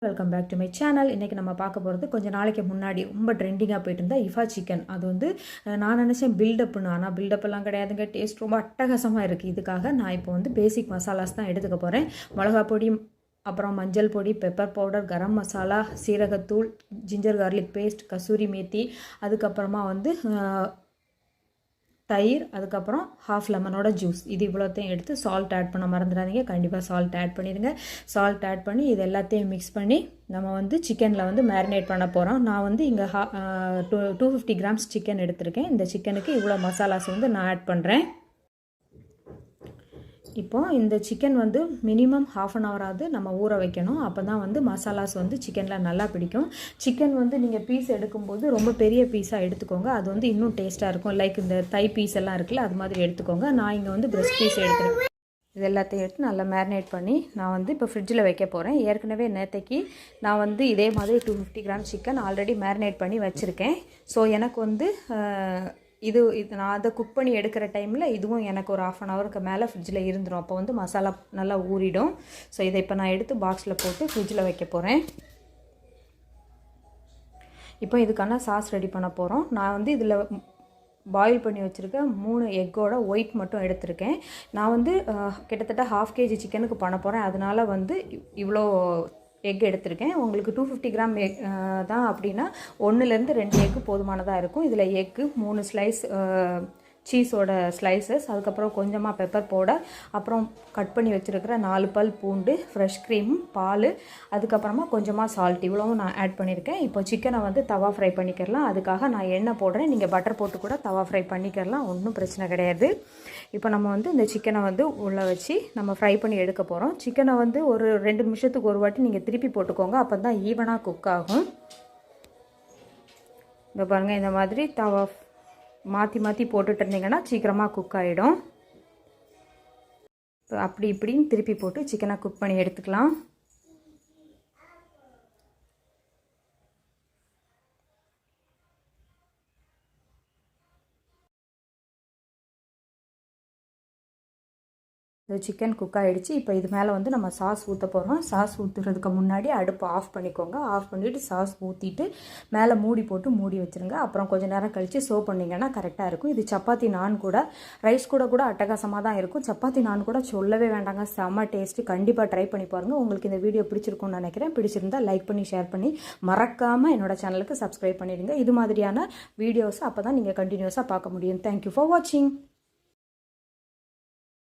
Welcome back to my channel. இன்றைக்கி நம்ம பார்க்க போகிறது கொஞ்சம் நாளைக்கு முன்னாடி ரொம்ப ட்ரெண்டிங்காக போயிட்டு இருந்தால் இஃபா சிக்கன். அது வந்து நான் நினச்சேன் பில்டப்னு, ஆனால் பில்டப்லாம் கிடையாதுங்க. டேஸ்ட் ரொம்ப அட்டகாசமாக இருக்குது. இதுக்காக நான் இப்போ வந்து பேசிக் மசாலாஸ் தான் எடுத்துக்க போகிறேன். மிளகா பொடி, அப்புறம் மஞ்சள் பொடி, பெப்பர் பவுடர், கரம் மசாலா, சீரகத்தூள், ginger garlic paste, kasuri methi, அதுக்கப்புறமா வந்து தயிர், அதுக்கப்புறம் ஹாஃப் லெமனோட ஜூஸ். இது இவ்வளோத்தையும் எடுத்து சால்ட் ஆட் பண்ண மறந்துடாதீங்க. கண்டிப்பாக சால்ட் ஆட் பண்ணிடுங்க. சால்ட் ஆட் பண்ணி இது எல்லாத்தையும் மிக்ஸ் பண்ணி நம்ம வந்து சிக்கனில் வந்து மேரினேட் பண்ண போகிறோம். நான் வந்து இங்கே 250 கிராம்ஸ் சிக்கன் எடுத்திருக்கேன். இந்த சிக்கனுக்கு இவ்வளோ மசாலாஸ் வந்து நான் ஆட் பண்ணுறேன். இப்போது இந்த சிக்கன் வந்து மினிமம் ½ அன் ஹவராவது நம்ம ஊற வைக்கணும். அப்போ தான் வந்து மசாலாஸ் வந்து சிக்கனில் நல்லா பிடிக்கும். சிக்கன் வந்து நீங்கள் பீஸ் எடுக்கும்போது ரொம்ப பெரிய பீஸாக எடுத்துக்கோங்க. அது வந்து இன்னும் டேஸ்ட்டாக இருக்கும். லைக் இந்த தை பீஸ் எல்லாம் இருக்குல்ல, அது மாதிரி எடுத்துக்கோங்க. நான் இங்கே வந்து பிரெஸ்ட் பீஸ் எடுத்துருக்கேன். இது எல்லாத்தையும் எடுத்து நல்லா மேரினேட் பண்ணி நான் வந்து இப்போ ஃப்ரிட்ஜில் வைக்க போகிறேன். ஏற்கனவே நேற்றைக்கு நான் வந்து இதே மாதிரி 250 கிராம் சிக்கன் ஆல்ரெடி மேரினேட் பண்ணி வச்சுருக்கேன். ஸோ எனக்கு வந்து இது நான் அதை குக் பண்ணி எடுக்கிற டைமில் இதுவும் எனக்கு ஒரு ½ அன் ஹவருக்கு மேலே ஃப்ரிட்ஜில் இருந்துடும். அப்போ வந்து மசாலா நல்லா ஊறிடும். ஸோ இதை இப்போ நான் எடுத்து பாக்ஸில் போட்டு ஃப்ரிட்ஜில் வைக்க போகிறேன். இப்போ இதுக்கான சாஸ் ரெடி பண்ண போகிறோம். நான் வந்து இதில் பாயில் பண்ணி வச்சுருக்க 3 எக்கோட ஒயிட் மட்டும் எடுத்திருக்கேன். நான் வந்து கிட்டத்தட்ட ½ kg சிக்கனுக்கு பண்ண போகிறேன். அதனால் வந்து இவ்வளோ எக் எடுத்திருக்கேன். உங்களுக்கு 250 கிராம் எக் தான் அப்படின்னா 1லேருந்து 2 எக்கு போதுமானதாக இருக்கும். இதில் எக்கு 3 ஸ்லைஸ் சீஸோட ஸ்லைசஸ், அதுக்கப்புறம் கொஞ்சமாக பெப்பர் பவுடர், அப்புறம் கட் பண்ணி வச்சுருக்கிற 4 பல் பூண்டு, ஃப்ரெஷ் க்ரீம், பால், அதுக்கப்புறமா கொஞ்சமாக சால்ட், இவ்வளவும் நான் ஆட் பண்ணியிருக்கேன். இப்போ சிக்கனை வந்து தவா ஃப்ரை பண்ணிக்கிறலாம். அதுக்காக நான் எண்ணெய் போடுறேன். நீங்கள் பட்டர் போட்டு கூட தவா ஃப்ரை பண்ணிக்கிறலாம், ஒன்றும் பிரச்சனை கிடையாது. இப்போ நம்ம வந்து இந்த சிக்கனை வந்து உள்ளே வச்சு நம்ம ஃப்ரை பண்ணி எடுக்க போகிறோம். சிக்கனை வந்து ஒரு 2 நிமிஷத்துக்கு ஒரு வாட்டி நீங்கள் திருப்பி போட்டுக்கோங்க. அப்போ தான் ஈவனாக குக் ஆகும். இந்த பாருங்கள், இந்த மாதிரி தவா மாற்றி மாற்றி போட்டுட்டு இருந்தீங்கன்னா சீக்கிரமாக குக் ஆகிடும். அப்படி இப்படின்னு திருப்பி போட்டு சிக்கனை குக் பண்ணி எடுத்துக்கலாம். சிக்கன் குக் ஆகிடுச்சு. இப்போ இது மேலே வந்து நம்ம சாஸ் ஊற்ற போகிறோம். சாஸ் ஊற்றுறதுக்கு முன்னாடி அடுப்பு ஆஃப் பண்ணிக்கோங்க. ஆஃப் பண்ணிவிட்டு சாஸ் ஊற்றிட்டு மேலே மூடி போட்டு மூடி வச்சுருங்க. அப்புறம் கொஞ்சம் நேரம் கழித்து சர்வ் பண்ணிங்கன்னா கரெக்டாக இருக்கும். இது சப்பாத்தி நான் கூட ரைஸ் கூட அட்டகாசமாக தான் இருக்கும். சப்பாத்தி நான் கூட சொல்லவே வேண்டாங்க, செம்ம டேஸ்ட்டு. கண்டிப்பாக ட்ரை பண்ணி பாருங்கள். உங்களுக்கு இந்த வீடியோ பிடிச்சிருக்கும்னு நினைக்கிறேன். பிடிச்சிருந்தால் லைக் பண்ணி ஷேர் பண்ணி மறக்காமல் என்னோட சேனலுக்கு சப்ஸ்கிரைப் பண்ணிடுங்க. இது மாதிரியான வீடியோஸ் அப்போ தான் நீங்கள் கண்டினியூஸாக பார்க்க முடியும். தேங்க்யூ ஃபார் வாட்சிங்.